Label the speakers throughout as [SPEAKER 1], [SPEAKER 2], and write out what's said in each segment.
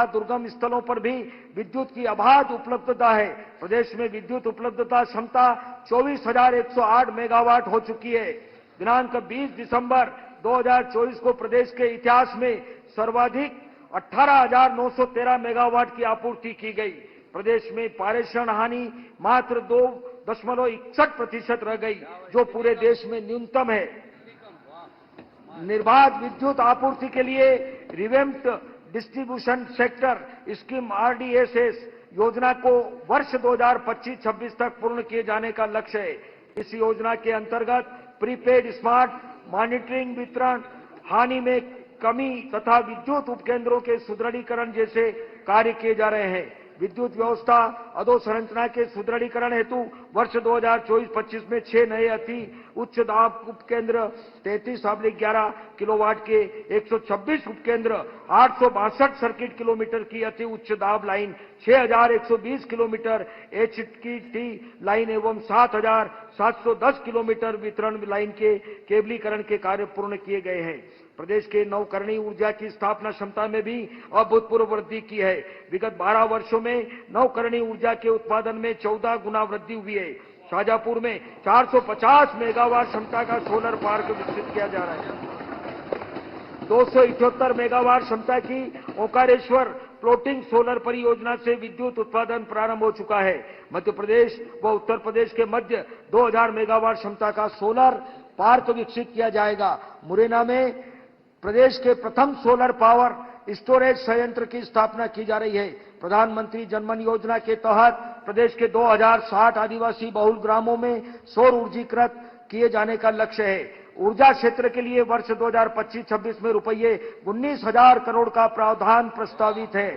[SPEAKER 1] दुर्गम स्थलों पर भी विद्युत की अबाध उपलब्धता है। प्रदेश में विद्युत उपलब्धता क्षमता 24,108 मेगावाट हो चुकी है। दिनांक 20 दिसंबर 2024 को प्रदेश के इतिहास में सर्वाधिक 18,913 मेगावाट की आपूर्ति की गई। प्रदेश में पारेषण हानि मात्र 2.61% रह गई, जो पूरे देश में न्यूनतम है। निर्बाध विद्युत आपूर्ति के लिए revamped distribution sector scheme RDSS योजना को वर्ष 2025-26 तक पूर्ण किए जाने का लक्ष्य है। इस योजना के अंतर्गत प्रीपेड स्मार्ट मॉनिटरिंग, वितरण हानि में कमी तथा विद्युत उपकेंद्रों के सुदृढ़ीकरण जैसे कार्य किए जा रहे हैं। विद्युत व्यवस्था अधोसंरचना के सुदृढ़ीकरण हेतु वर्ष 2024-25 में 6 नए अति उच्च दाब उपकेंद्र, 33/11 किलोवाट के 126 उपकेंद्र, 862 सर्किट किलोमीटर की अति उच्च दाब लाइन, 6,120 किलोमीटर HT लाइन एवं 7,710 किलोमीटर वितरण लाइन के केबलीकरण के कार्य पूर्ण किए गए हैं। प्रदेश के नवकरणीय ऊर्जा की स्थापना क्षमता में भी अभूतपूर्व वृद्धि की है। विगत 12 वर्षों में नवकरणीय ऊर्जा के उत्पादन में 14 गुना वृद्धि हुई है। शाजापुर में 450 मेगावाट क्षमता का सोलर पार्क विकसित किया जा रहा है। 278 मेगावाट क्षमता की ओंकारेश्वर फ्लोटिंग सोलर परियोजना से विद्युत उत्पादन प्रारंभ हो चुका है। मध्य प्रदेश व उत्तर प्रदेश के मध्य 2000 मेगावाट क्षमता का सोलर पार्क विकसित किया जाएगा। मुरैना में प्रदेश के प्रथम सोलर पावर स्टोरेज संयंत्र की स्थापना की जा रही है। प्रधानमंत्री जनमन योजना के तहत प्रदेश के 2060 आदिवासी बहुल ग्रामों में सौर ऊर्जीकृत किए जाने का लक्ष्य है। ऊर्जा क्षेत्र के लिए वर्ष 2025-26 में रुपये 19,000 करोड़ का प्रावधान प्रस्तावित है।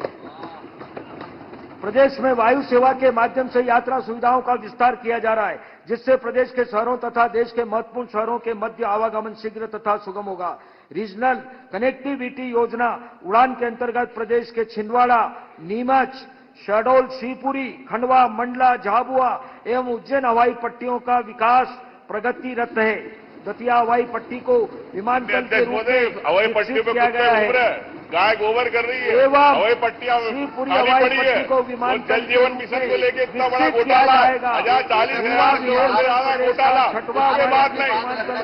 [SPEAKER 1] प्रदेश में वायु सेवा के माध्यम से यात्रा सुविधाओं का विस्तार किया जा रहा है, जिससे प्रदेश के शहरों तथा देश के महत्वपूर्ण शहरों के मध्य आवागमन शीघ्र तथा सुगम होगा। रीजनल कनेक्टिविटी योजना उड़ान के अंतर्गत प्रदेश के छिंदवाड़ा, नीमच, शहडोल, शिवपुरी, खंडवा, मंडला, झाबुआ एवं उज्जैन हवाई पट्टियों का विकास प्रगतिरत है। दतिया हवाई पट्टी को विमानतल के रूप में
[SPEAKER 2] हवाई पट्टी पे
[SPEAKER 1] किया गया है।
[SPEAKER 2] गाय गोबर कर रही है
[SPEAKER 1] एवं
[SPEAKER 2] हवाई पट्टियां
[SPEAKER 1] शिवपुरी हवाई पट्टी को विमानतल
[SPEAKER 2] जल जीवन मिशन को लेकर इतना बड़ा घोटाला, 40,000 करोड़ से ज्यादा घोटाला, उसके बाद नहीं,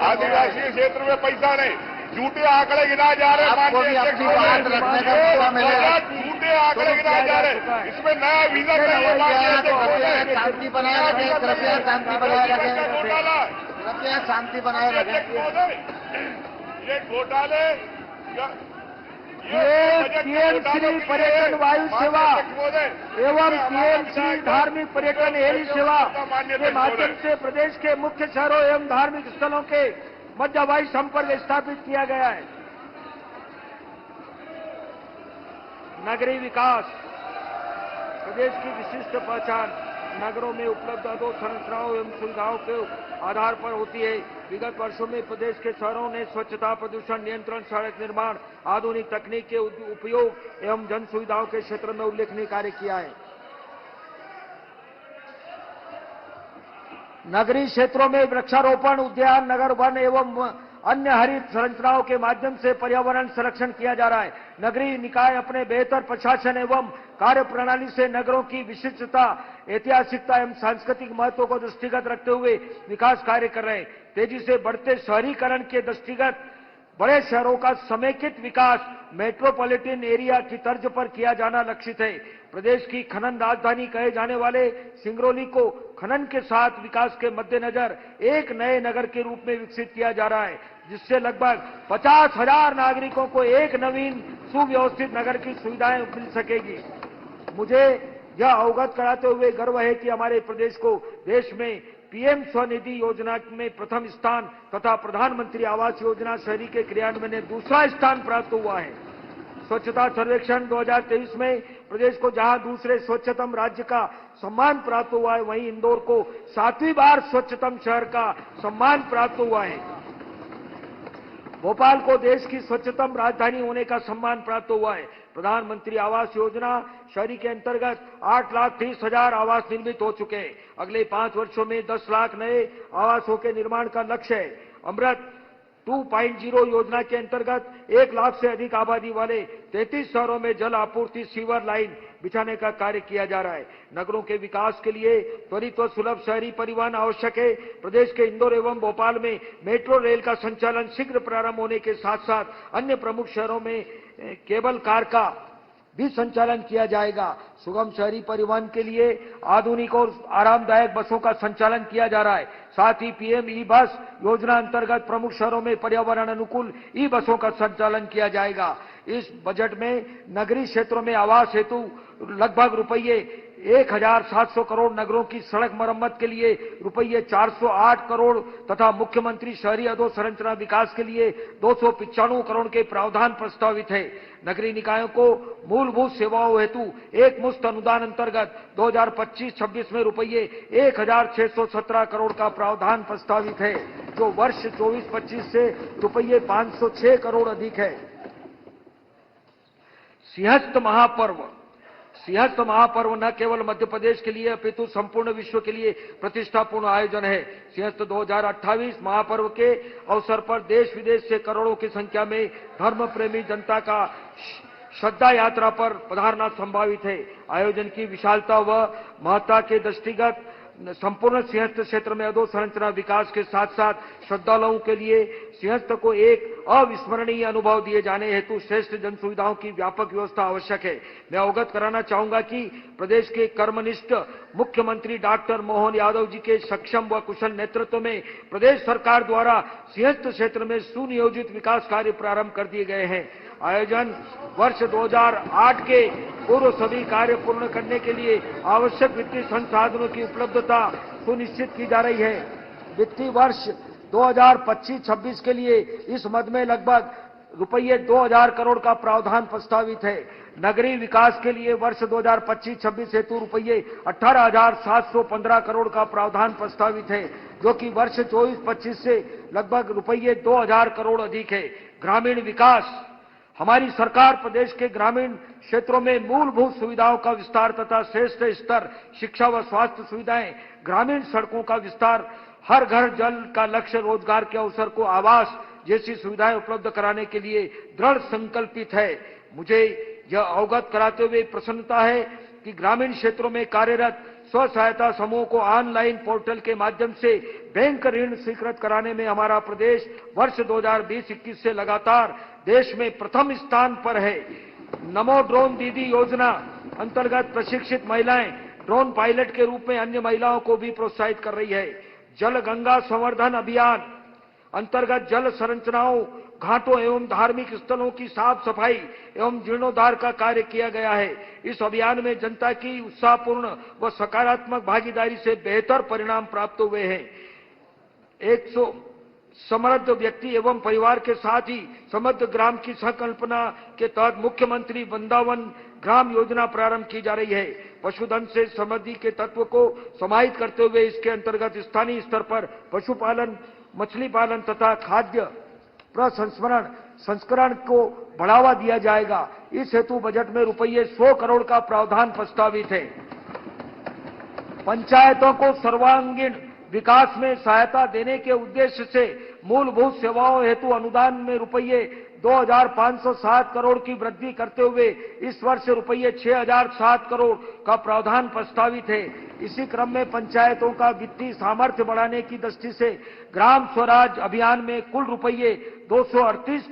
[SPEAKER 2] आदिवासी क्षेत्र में पैसा नहीं, झूठे आंकड़े गिनाए जा रहे हैं। झूठे आंकड़े गिनाए जा रहे हैं। इसमें नया विजन नहीं है।
[SPEAKER 3] शांति बनाए रखें, कृपया शांति बनाए रखें,
[SPEAKER 2] घोटाला,
[SPEAKER 3] कृपया शांति बनाए रखें।
[SPEAKER 2] ये घोटाले
[SPEAKER 1] PMC पर्यटन वायु सेवा एवं PMC धार्मिक पर्यटन हेली सेवा के माध्यम से प्रदेश के मुख्य शहरों एवं धार्मिक स्थलों के मध्य हवाई संपर्क स्थापित किया गया है। नगरीय विकास प्रदेश की विशिष्ट पहचान नगरों में उपलब्ध अधोसंरचनाओं एवं सुविधाओं के आधार पर होती है। विगत वर्षों में प्रदेश के शहरों ने स्वच्छता, प्रदूषण नियंत्रण, सड़क निर्माण, आधुनिक तकनीक के उपयोग एवं जन सुविधाओं के क्षेत्र में उल्लेखनीय कार्य किया है। नगरीय क्षेत्रों में वृक्षारोपण, उद्यान, नगर वन एवं अन्य हरित संरचनाओं के माध्यम से पर्यावरण संरक्षण किया जा रहा है। नगरीय निकाय अपने बेहतर प्रशासन एवं कार्य प्रणाली से नगरों की विशिष्टता, ऐतिहासिकता एवं सांस्कृतिक महत्व को दृष्टिगत रखते हुए विकास कार्य कर रहे हैं। तेजी से बढ़ते शहरीकरण के दृष्टिगत बड़े शहरों का समेकित विकास मेट्रोपॉलिटन एरिया की तर्ज पर किया जाना लक्षित है। प्रदेश की खनन राजधानी कहे जाने वाले सिंगरौली को खनन के साथ विकास के मद्देनजर एक नए नगर के रूप में विकसित किया जा रहा है, जिससे लगभग 50,000 नागरिकों को एक नवीन सुव्यवस्थित नगर की सुविधाएं मिल सकेगी। मुझे यह अवगत कराते हुए गर्व है कि हमारे प्रदेश को देश में PM स्वनिधि योजना में प्रथम स्थान तथा प्रधानमंत्री आवास योजना शहरी के क्रियान्वयन में दूसरा स्थान प्राप्त हुआ है। स्वच्छता सर्वेक्षण 2023 में प्रदेश को जहां दूसरे स्वच्छतम राज्य का सम्मान प्राप्त हुआ है, वहीं इंदौर को 7वीं बार स्वच्छतम शहर का सम्मान प्राप्त हुआ है। भोपाल को देश की स्वच्छतम राजधानी होने का सम्मान प्राप्त हुआ है। प्रधानमंत्री आवास योजना शहरी के अंतर्गत 8,30,000 आवास निर्मित हो चुके हैं। अगले 5 वर्षों में 10 लाख नए आवासों के निर्माण का लक्ष्य है। अमृत 2.0 योजना के अंतर्गत 1 लाख से अधिक आबादी वाले 33 शहरों में जल आपूर्ति सीवर लाइन बिछाने का कार्य किया जा रहा है। नगरों के विकास के लिए त्वरित व सुलभ शहरी परिवहन आवश्यक है। प्रदेश के इंदौर एवं भोपाल में मेट्रो रेल का संचालन शीघ्र प्रारंभ होने के साथ साथ अन्य प्रमुख शहरों में केबल कार का भी संचालन किया जाएगा। सुगम शहरी परिवहन के लिए आधुनिक और आरामदायक बसों का संचालन किया जा रहा है। साथ ही पीएम ई बस योजना अंतर्गत प्रमुख शहरों में पर्यावरण अनुकूल ई बसों का संचालन किया जाएगा। इस बजट में नगरीय क्षेत्रों में आवास हेतु लगभग रुपये 1,700 करोड़, नगरों की सड़क मरम्मत के लिए रुपये 408 करोड़ तथा मुख्यमंत्री शहरी अधोसंरचना विकास के लिए 295 करोड़ के प्रावधान प्रस्तावित है। नगरीय निकायों को मूलभूत सेवाओं हेतु एक मुश्त अनुदान अंतर्गत 2025-26 में रुपये 1,617 करोड़ का प्रावधान प्रस्तावित है, जो वर्ष 24-25 से रुपये 506 करोड़ अधिक है। सिंहस्थ महापर्व न केवल मध्य प्रदेश के लिए अपितु संपूर्ण विश्व के लिए प्रतिष्ठापूर्ण आयोजन है। सिंहस्थ 2028 महापर्व के अवसर पर देश विदेश से करोड़ों की संख्या में धर्म प्रेमी जनता का श्रद्धा यात्रा पर पधारना संभावित है। आयोजन की विशालता व महत्ता के दृष्टिगत संपूर्ण सिंहस्थ क्षेत्र में अधोसंरचना विकास के साथ साथ श्रद्धालुओं के लिए सिंहस्थ को एक अविस्मरणीय अनुभव दिए जाने हेतु श्रेष्ठ जन सुविधाओं की व्यापक व्यवस्था आवश्यक है। मैं अवगत कराना चाहूंगा कि प्रदेश के कर्मनिष्ठ मुख्यमंत्री डॉक्टर मोहन यादव जी के सक्षम व कुशल नेतृत्व में प्रदेश सरकार द्वारा सिंहस्थ क्षेत्र में सुनियोजित विकास कार्य प्रारंभ कर दिए गए हैं। आयोजन वर्ष 2008 के पूर्व सभी कार्य पूर्ण करने के लिए आवश्यक वित्तीय संसाधनों की उपलब्धता सुनिश्चित की जा रही है। वित्तीय वर्ष 2025-26 के लिए इस मद में लगभग रुपये 2,000 करोड़ का प्रावधान प्रस्तावित है। नगरीय विकास के लिए वर्ष 2025-26 हेतु रुपये 18,715 करोड़ का प्रावधान प्रस्तावित है, जो कि वर्ष 24-25 से लगभग रुपये 2,000 करोड़ अधिक है। ग्रामीण विकास, हमारी सरकार प्रदेश के ग्रामीण क्षेत्रों में मूलभूत सुविधाओं का विस्तार तथा श्रेष्ठ स्तर शिक्षा व स्वास्थ्य सुविधाएं, ग्रामीण सड़कों का विस्तार, हर घर जल का लक्ष्य, रोजगार के अवसर को आवास जैसी सुविधाएं उपलब्ध कराने के लिए दृढ़ संकल्पित है। मुझे यह अवगत कराते हुए प्रसन्नता है कि ग्रामीण क्षेत्रों में कार्यरत स्व सहायता समूह को ऑनलाइन पोर्टल के माध्यम से बैंक ऋण स्वीकृत कराने में हमारा प्रदेश वर्ष 2020-21 से लगातार देश में प्रथम स्थान पर है। नमो ड्रोन दीदी योजना अंतर्गत प्रशिक्षित महिलाएं ड्रोन पायलट के रूप में अन्य महिलाओं को भी प्रोत्साहित कर रही है। जल गंगा संवर्धन अभियान अंतर्गत जल संरचनाओं, घाटों एवं धार्मिक स्थलों की साफ सफाई एवं जीर्णोद्धार का कार्य किया गया है। इस अभियान में जनता की उत्साहपूर्ण व सकारात्मक भागीदारी से बेहतर परिणाम प्राप्त हुए हैं। 100 समृद्ध व्यक्ति एवं परिवार के साथ ही समृद्ध ग्राम की संकल्पना के तहत मुख्यमंत्री वृंदावन ग्राम योजना प्रारंभ की जा रही है। पशुधन से समृद्धि के तत्व को समाहित करते हुए इसके अंतर्गत स्थानीय स्तर पर पशुपालन, मछली पालन तथा खाद्य प्रसंस्करण को बढ़ावा दिया जाएगा। इस हेतु बजट में रुपये 100 करोड़ का प्रावधान प्रस्तावित है। पंचायतों को सर्वांगीण विकास में सहायता देने के उद्देश्य से मूलभूत सेवाओं हेतु अनुदान में रुपये 2,507 करोड़ की वृद्धि करते हुए इस वर्ष रुपये 6,007 करोड़ का प्रावधान प्रस्तावित है। इसी क्रम में पंचायतों का वित्तीय सामर्थ्य बढ़ाने की दृष्टि से ग्राम स्वराज अभियान में कुल रुपये 238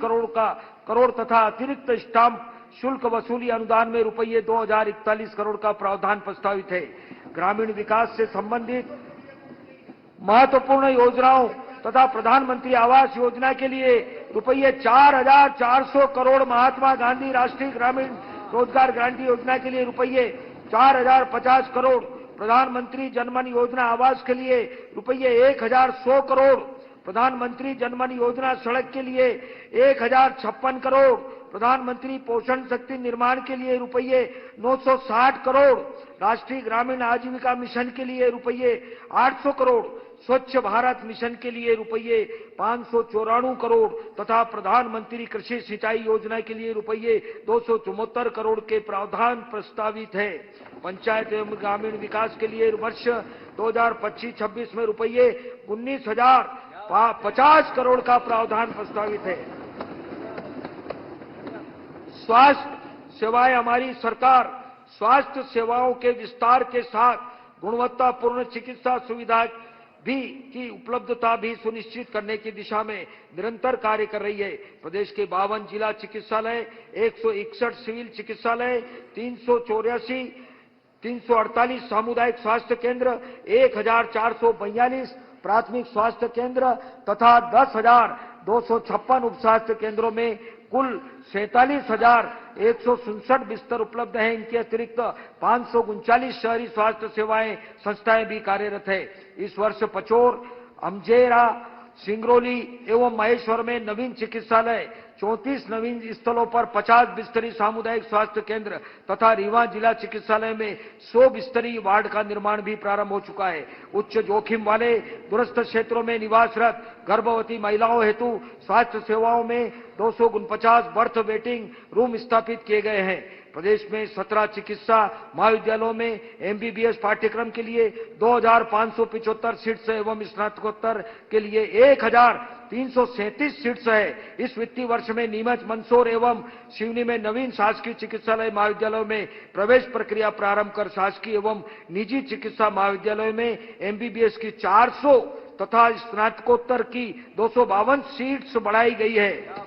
[SPEAKER 1] करोड़ तथा अतिरिक्त स्टाम्प शुल्क वसूली अनुदान में रुपये 2,041 करोड़ का प्रावधान प्रस्तावित है। ग्रामीण विकास से संबंधित महत्वपूर्ण योजनाओं तथा प्रधानमंत्री आवास योजना के लिए रुपये 4,400 करोड़, महात्मा गांधी राष्ट्रीय ग्रामीण रोजगार गारंटी योजना के लिए रुपये 4,050 करोड़, प्रधानमंत्री जनमन योजना आवास के लिए रुपये 1,100 करोड़, प्रधानमंत्री जनमन योजना सड़क के लिए 1,056 करोड़, प्रधानमंत्री पोषण शक्ति निर्माण के लिए रुपये 960 करोड़, राष्ट्रीय ग्रामीण आजीविका मिशन के लिए रुपये 800 करोड़, स्वच्छ भारत मिशन के लिए रुपये 594 करोड़ तथा प्रधानमंत्री कृषि सिंचाई योजना के लिए रुपये 274 करोड़ के प्रावधान प्रस्तावित है। पंचायत एवं ग्रामीण विकास के लिए वर्ष 2025-26 में रुपये 19,000 50 करोड़ का प्रावधान प्रस्तावित है। स्वास्थ्य सेवाएं, हमारी सरकार स्वास्थ्य सेवाओं के विस्तार के साथ गुणवत्तापूर्ण चिकित्सा सुविधा की उपलब्धता भी सुनिश्चित करने की दिशा में निरंतर कार्य कर रही है। प्रदेश के 52 जिला चिकित्सालय, 161 सिविल चिकित्सालय, 348 सामुदायिक स्वास्थ्य केंद्र, 1442 प्राथमिक स्वास्थ्य केंद्र तथा 10,256 उप स्वास्थ्य केंद्रों में कुल 47,167 बिस्तर उपलब्ध हैं। इनके अतिरिक्त 539 शहरी स्वास्थ्य सेवाएं संस्थाएं भी कार्यरत है। इस वर्ष पचोर, अमजेरा, सिंगरौली एवं महेश्वर में नवीन चिकित्सालय, 34 नवीन स्थलों पर 50 बिस्तरी सामुदायिक स्वास्थ्य केंद्र तथा रीवा जिला चिकित्सालय में 100 बिस्तरी वार्ड का निर्माण भी प्रारंभ हो चुका है। उच्च जोखिम वाले दूरस्थ क्षेत्रों में निवासरत गर्भवती महिलाओं हेतु स्वास्थ्य सेवाओं में 249 बर्थ वेटिंग रूम स्थापित किए गए हैं। प्रदेश में 17 चिकित्सा महाविद्यालयों में एमबीबीएस पाठ्यक्रम के लिए 2,575 सीट्स एवं स्नातकोत्तर के लिए 1,337 सीट्स है। इस वित्तीय वर्ष में नीमच, मंदसौर एवं सिवनी में नवीन शासकीय चिकित्सालय महाविद्यालयों में प्रवेश प्रक्रिया प्रारंभ कर शासकीय एवं निजी चिकित्सा महाविद्यालयों में एमबीबीएस की 400 तथा स्नातकोत्तर की 252 सीट्स बढ़ाई गई है।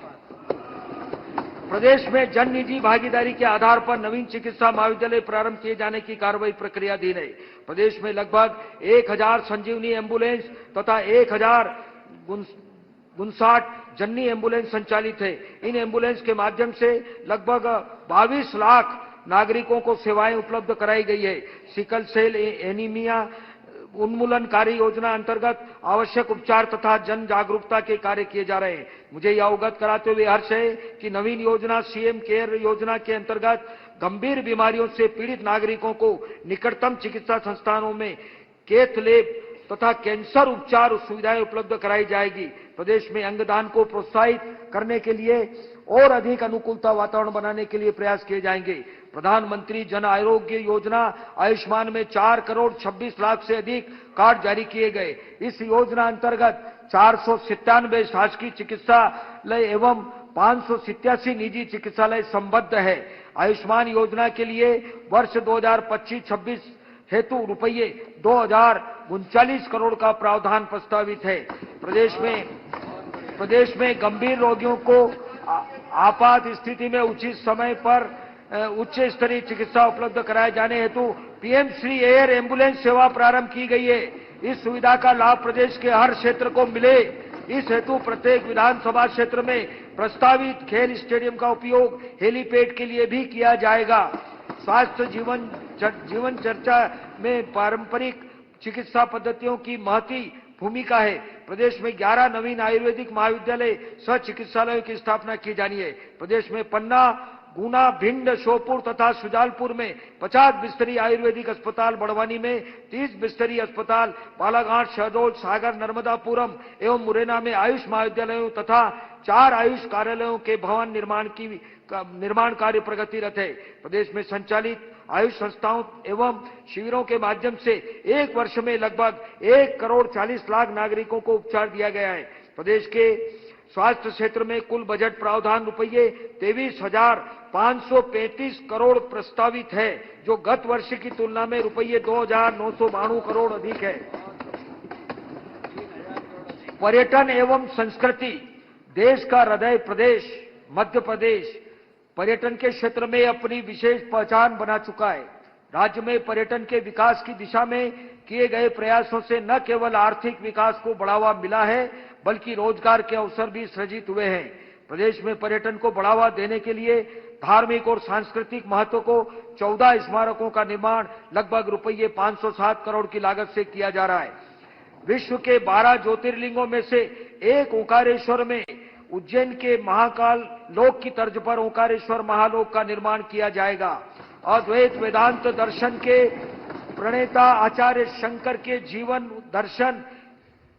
[SPEAKER 1] प्रदेश में जन निजी भागीदारी के आधार पर नवीन चिकित्सा महाविद्यालय प्रारंभ किए जाने की कार्रवाई प्रक्रियाधीन है। प्रदेश में लगभग 1,000 संजीवनी एम्बुलेंस तथा 1,059 जननी एम्बुलेंस संचालित है। इन एम्बुलेंस के माध्यम से लगभग 22 लाख नागरिकों को सेवाएं उपलब्ध कराई गई है। सिकल सेल एनीमिया उन्मूलनकारी योजना अंतर्गत आवश्यक उपचार तथा जन जागरूकता के कार्य किए जा रहे हैं। मुझे यह अवगत कराते हुए हर्ष है कि नवीन योजना सीएम केयर योजना के अंतर्गत गंभीर बीमारियों से पीड़ित नागरिकों को निकटतम चिकित्सा संस्थानों में कैथ लैब तथा कैंसर उपचार सुविधाएं उपलब्ध कराई जाएगी। प्रदेश में अंगदान को प्रोत्साहित करने के लिए और अधिक अनुकूलता वातावरण बनाने के लिए प्रयास किए जाएंगे। प्रधानमंत्री जन आरोग्य योजना आयुष्मान में 4 करोड़ 26 लाख से अधिक कार्ड जारी किए गए। इस योजना अंतर्गत 497 शासकीय चिकित्सालय एवं 587 निजी चिकित्सालय संबद्ध है। आयुष्मान योजना के लिए वर्ष 2025-26 हेतु रुपये 2,039 करोड़ का प्रावधान प्रस्तावित है। प्रदेश में गंभीर रोगियों को आपात स्थिति में उचित समय पर उच्च स्तरीय चिकित्सा उपलब्ध कराए जाने हेतु पीएम श्री एयर एम्बुलेंस सेवा प्रारंभ की गई है। इस सुविधा का लाभ प्रदेश के हर क्षेत्र को मिले, इस हेतु प्रत्येक विधानसभा क्षेत्र में प्रस्तावित खेल स्टेडियम का उपयोग हेलीपैड के लिए भी किया जाएगा। स्वास्थ्य जीवन चर्चा में पारंपरिक चिकित्सा पद्धतियों की महती भूमिका है। प्रदेश में 11 नवीन आयुर्वेदिक महाविद्यालय सह चिकित्सालयों की स्थापना की जानी है। प्रदेश में पन्ना, गुना, भिंड, श्योपुर तथा सुजालपुर में 50 बिस्तरी आयुर्वेदिक अस्पताल, बड़वानी में 30 बिस्तरी अस्पताल, बालाघाट, शहडोल, सागर, नर्मदापुरम एवं मुरैना में आयुष महाविद्यालयों तथा 4 आयुष कार्यालयों के भवन निर्माण कार्य प्रगतिरत है। प्रदेश में संचालित आयुष संस्थाओं एवं शिविरों के माध्यम से एक वर्ष में लगभग 1 करोड़ 40 लाख नागरिकों को उपचार दिया गया है। प्रदेश के स्वास्थ्य क्षेत्र में कुल बजट प्रावधान रुपये 23,535 करोड़ प्रस्तावित है, जो गत वर्ष की तुलना में रुपये 2,992 करोड़ अधिक है। पर्यटन एवं संस्कृति, देश का हृदय प्रदेश मध्य प्रदेश पर्यटन के क्षेत्र में अपनी विशेष पहचान बना चुका है। राज्य में पर्यटन के विकास की दिशा में किए गए प्रयासों से न केवल आर्थिक विकास को बढ़ावा मिला है, बल्कि रोजगार के अवसर भी सृजित हुए हैं। प्रदेश में पर्यटन को बढ़ावा देने के लिए धार्मिक और सांस्कृतिक महत्व को 14 स्मारकों का निर्माण लगभग रुपये 507 करोड़ की लागत से किया जा रहा है। विश्व के 12 ज्योतिर्लिंगों में से एक ओंकारेश्वर में उज्जैन के महाकाल लोक की तर्ज पर ओंकारेश्वर महालोक का निर्माण किया जाएगा। अद्वैत वेदांत दर्शन के प्रणेता आचार्य शंकर के जीवन दर्शन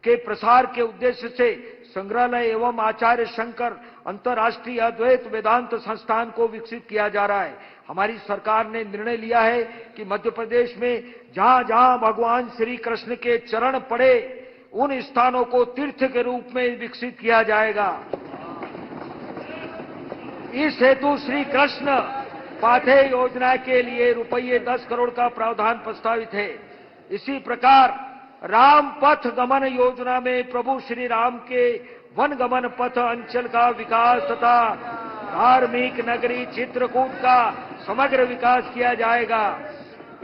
[SPEAKER 1] के प्रसार के उद्देश्य से संग्रहालय एवं आचार्य शंकर अंतर्राष्ट्रीय अद्वैत वेदांत संस्थान को विकसित किया जा रहा है। हमारी सरकार ने निर्णय लिया है कि मध्य प्रदेश में जहां जहां भगवान श्री कृष्ण के चरण पड़े, उन स्थानों को तीर्थ के रूप में विकसित किया जाएगा। इस हेतु श्री कृष्ण पाथेय योजना के लिए रुपये 10 करोड़ का प्रावधान प्रस्तावित है। इसी प्रकार राम पथ गमन योजना में प्रभु श्री राम के वन गमन पथ अंचल का विकास तथा धार्मिक नगरी चित्रकूट का समग्र विकास किया जाएगा।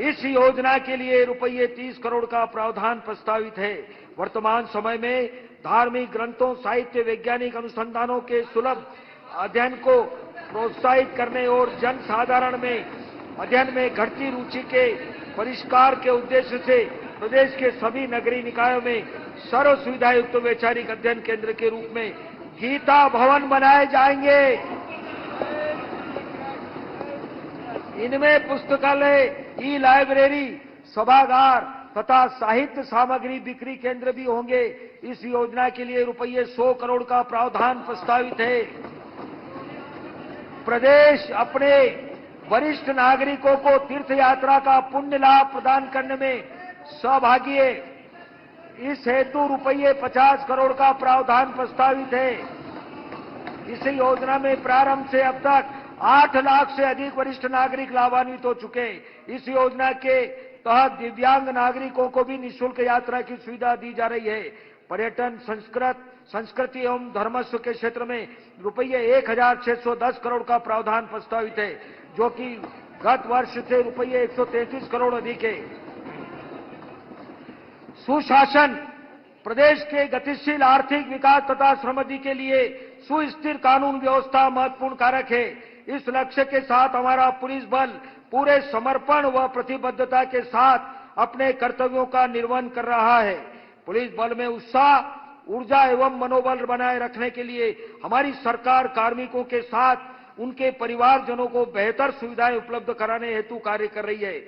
[SPEAKER 1] इस योजना के लिए रुपये 30 करोड़ का प्रावधान प्रस्तावित है। वर्तमान समय में धार्मिक ग्रंथों, साहित्य, वैज्ञानिक अनुसंधानों के सुलभ अध्ययन को प्रोत्साहित करने और जन साधारण में अध्ययन में घटती रुचि के परिष्कार के उद्देश्य से प्रदेश के सभी नगरीय निकायों में सर्व सुविधा युक्त वैचारिक अध्ययन केंद्र के रूप में गीता भवन बनाए जाएंगे। इनमें पुस्तकालय, ई लाइब्रेरी, सभागार तथा साहित्य सामग्री बिक्री केंद्र भी होंगे। इस योजना के लिए रुपये 100 करोड़ का प्रावधान प्रस्तावित है। प्रदेश अपने वरिष्ठ नागरिकों को तीर्थ यात्रा का पुण्य लाभ प्रदान करने में सहभागी है। इस हेतु रुपये 50 करोड़ का प्रावधान प्रस्तावित है। इस योजना में प्रारंभ से अब तक 8 लाख से अधिक वरिष्ठ नागरिक लाभान्वित हो चुके हैं। इस योजना के तहत दिव्यांग नागरिकों को भी निःशुल्क यात्रा की सुविधा दी जा रही है। पर्यटन, संस्कृति एवं धर्मस्व के क्षेत्र में रुपये 1610 करोड़ का प्रावधान प्रस्तावित है, जो कि गत वर्ष से रुपये 133 करोड़ अधिक है। सुशासन प्रदेश के गतिशील आर्थिक विकास तथा समृद्धि के लिए सुस्थिर कानून व्यवस्था महत्वपूर्ण कारक है। इस लक्ष्य के साथ हमारा पुलिस बल पूरे समर्पण व प्रतिबद्धता के साथ अपने कर्तव्यों का निर्वहन कर रहा है। पुलिस बल में उत्साह, ऊर्जा एवं मनोबल बनाए रखने के लिए हमारी सरकार कार्मिकों के साथ उनके परिवारजनों को बेहतर सुविधाएं उपलब्ध कराने हेतु कार्य कर रही है।